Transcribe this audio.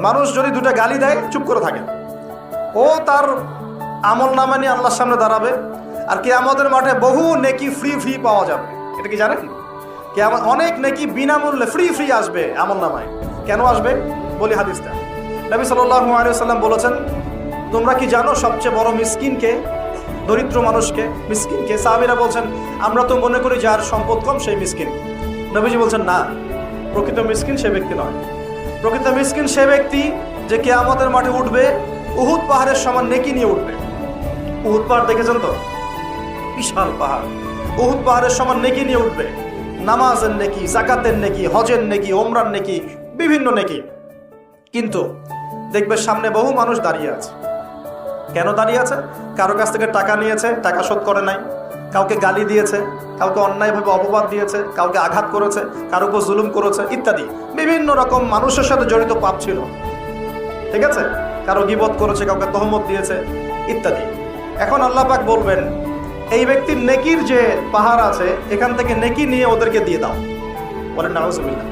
মানুষ যদি দুটো গালি দেয় চুপ করে থাকে, ও তার আমল নামা নিয়ে আল্লাহর সামনে দাঁড়াবে, আর কিয়ামতের মাঠে বহু নেকি ফ্রি পাওয়া যাবে। এটা কি জানেন? অনেক নেকি বিনামূল্যে ফ্রি আসবে আমল নামায়। কেন আসবে বলি হাদিসটা। নবী সাল্লাল্লাহু আলাইহি ওয়াসাল্লাম বলেছেন, তোমরা কি জানো সবচেয়ে বড় মিসকিনকে, দরিদ্র মানুষকে, মিসকিনকে? সাহাবীরা বলছেন, আমরা তো মনে করি যার সম্পদ কম সেই মিসকিন। নবীজি বলছেন, না, প্রকৃত মিসকিন সে ব্যক্তি নয়। প্রকৃত মিসকিন সে ব্যক্তি যে কিয়ামতের মাঠে উঠবে উহুদ পাহাড়ের সমান নেকি নিয়ে উঠবে। উহুদ পাহাড় দেখেছেন তো? বিশাল পাহাড়। উহুদ পাহাড়ের সমান নেকি নিয়ে উঠবে। নামাজের নেকি, যাকাতের নেকি, হজের নেকি, ওমরার নেকি, বিভিন্ন নেকি। কিন্তু দেখবে সামনে বহু মানুষ দাঁড়িয়ে আছে। কেন দাঁড়িয়ে আছে? কারো কাছ থেকে টাকা নিয়েছে, টাকা শোধ করে নাই, কাউকে গালি দিয়েছে, কাউকে অন্যায়ভাবে অপবাদ দিয়েছে, কাউকে আঘাত করেছে, কারো উপর জুলুম করেছে ইত্যাদি। বিভিন্ন রকম মানুষের সাথে জড়িত পাপ ছিল, ঠিক আছে? কারো গীবত করেছে, কাউকে তহমত দিয়েছে ইত্যাদি। এখন আল্লাহ পাক বলবেন, এই ব্যক্তির নেকির যে পাহাড় আছে এখান থেকে নেকি নিয়ে ওদেরকে দিয়ে দাও। বলেন নাউজুবিল্লাহ।